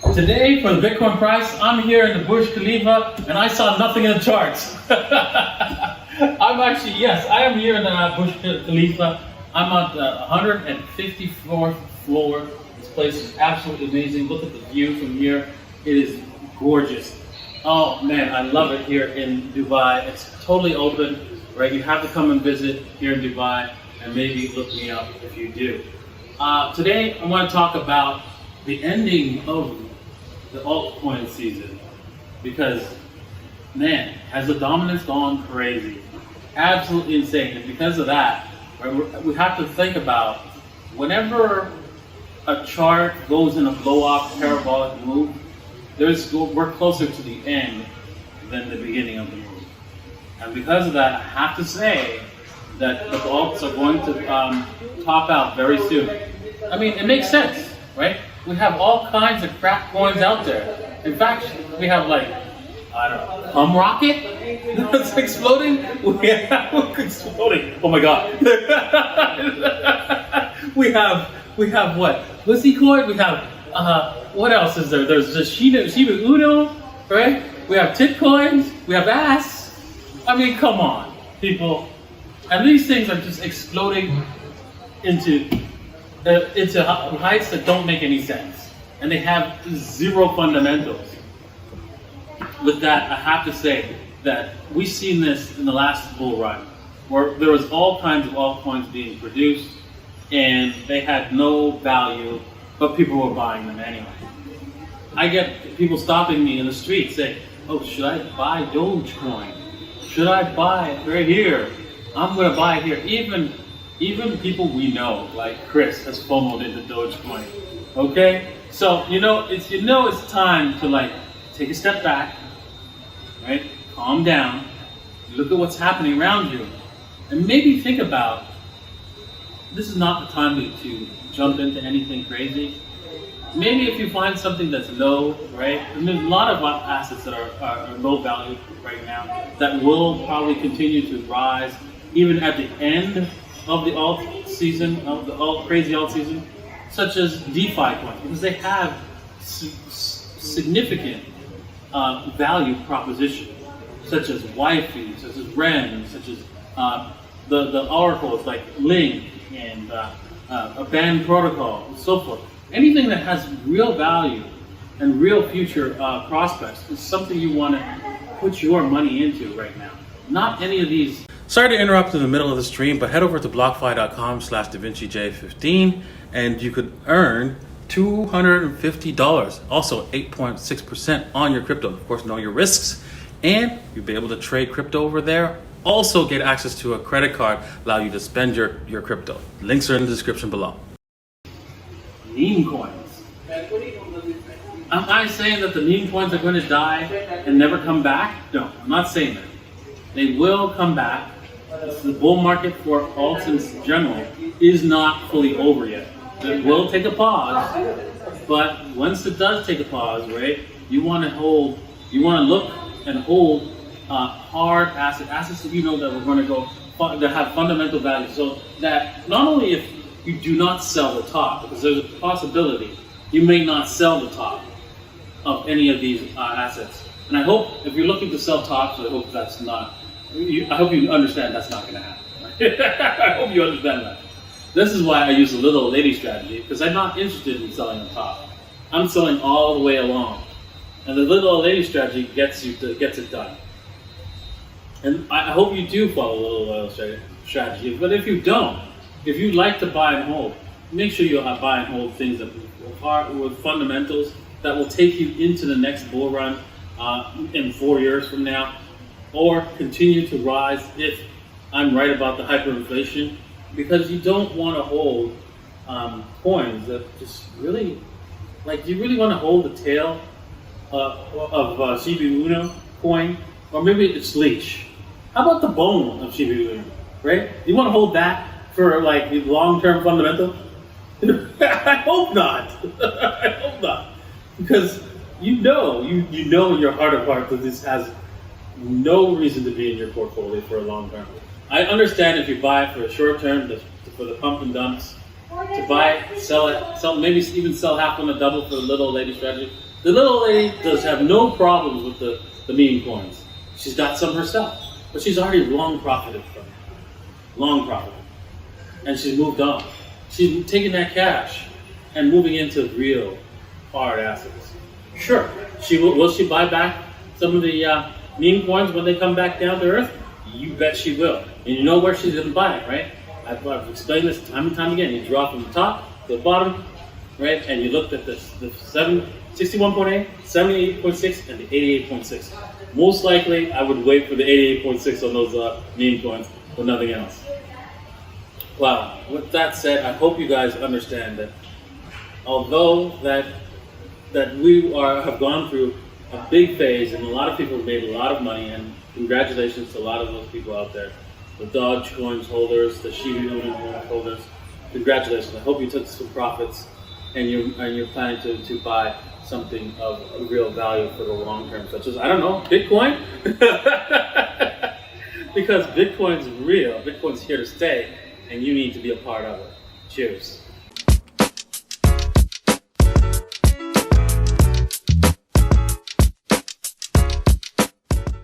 Today, for the Bitcoin price, I'm here in the Burj Khalifa, and I saw nothing in the charts. I am here in the Burj Khalifa. I'm on the 154th floor. This place is absolutely amazing. Look at the view from here. It is gorgeous. Oh man, I love it here in Dubai. It's totally open, right? You have to come and visit here in Dubai, and maybe look me up if you do. Today, I want to talk about the ending of the altcoin season, because man, has the dominance gone crazy, absolutely insane. And because of that, right, we have to think about whenever a chart goes in a blow-off parabolic move, we're closer to the end than the beginning of the move. And because of that, I have to say that the alts are going to top out very soon. I mean, it makes sense, right? We have all kinds of crap coins out there. In fact, we have Hum Rocket that's exploding. We have exploding. Oh my god. we have what? Pussy coin. We have what else is there? There's the Shiba Uno, right? We have tit coins. We have ass. I mean, come on, people. And these things are just exploding into heights that don't make any sense, and they have zero fundamentals. With that, I have to say that we've seen this in the last bull run, where there was all kinds of altcoins being produced, and they had no value, but people were buying them anyway. I get people stopping me in the street saying, "Oh, should I buy Dogecoin? Should I buy it right here? I'm going to buy it here." Even people we know, like Chris, has FOMO'd into Dogecoin. Okay? So, it's time to take a step back, right? Calm down, look at what's happening around you, and maybe think about, this is not the time to jump into anything crazy. Maybe if you find something that's low, right? And there's a lot of assets that are low value right now that will probably continue to rise even at the end of the alt season, of the crazy alt season, such as DeFi coins, because they have significant value proposition, such as Wi-Fi, such as REN, such as the oracles like Link and a band protocol, and so forth. Anything that has real value and real future prospects is something you want to put your money into right now. Not any of these. Sorry to interrupt in the middle of the stream, but head over to blockfi.com/DaVinciJ15 and you could earn $250, also 8.6% on your crypto. Of course, know your risks, and you'll be able to trade crypto over there. Also get access to a credit card, allow you to spend your crypto. Links are in the description below. Meme coins. Am I saying that the meme coins are going to die and never come back? No, I'm not saying that. They will come back. The bull market for alts in general is not fully over yet. It will take a pause, but once it does take a pause, right, you want to look and hold hard assets that you know that we're going to go, that have fundamental value, so that not only if you do not sell the top, because there's a possibility you may not sell the top of any of these assets. And I hope if you're looking to sell tops, I hope that's not. I hope you understand that's not going to happen. Right? I hope you understand that. This is why I use the little lady strategy, because I'm not interested in selling the top. I'm selling all the way along, and the little lady strategy gets it done. And I hope you do follow the little lady strategy. But if you don't, if you like to buy and hold, make sure you buy and hold things that are with fundamentals that will take you into the next bull run in 4 years from now, or continue to rise if I'm right about the hyperinflation, because you don't want to hold coins that just really, you really want to hold the tail of Shiba Uno coin, or maybe it's leash. How about the bone of Shiba Uno, right? You want to hold that for long-term fundamental? I hope not. I hope not, because you know in your heart of hearts that this has no reason to be in your portfolio for a long term. I understand if you buy it for a short term, for the pump and dumps, to buy it, sell it, maybe even sell half on a double for the little lady strategy. The little lady does have no problems with the meme coins. She's got some herself, but she's already long profited from it. Long profited. And she's moved on. She's taking that cash and moving into real hard assets. Sure, will she buy back some of the meme coins when they come back down to earth? You bet she will. And you know where she's going to buy it, right? I've explained this time and time again. You draw from the top to the bottom, right? And you looked at the 61.8, 78.6, and the 88.6. Most likely, I would wait for the 88.6 on those meme coins, but nothing else. Wow. With that said, I hope you guys understand that although that we have gone through a big phase, and a lot of people have made a lot of money, and congratulations to a lot of those people out there, the ALTCOINS holders, the Shiba Inu holders. Congratulations! I hope you took some profits, and you're planning to buy something of real value for the long term, such as, I don't know, Bitcoin, because Bitcoin's real. Bitcoin's here to stay, and you need to be a part of it. Cheers.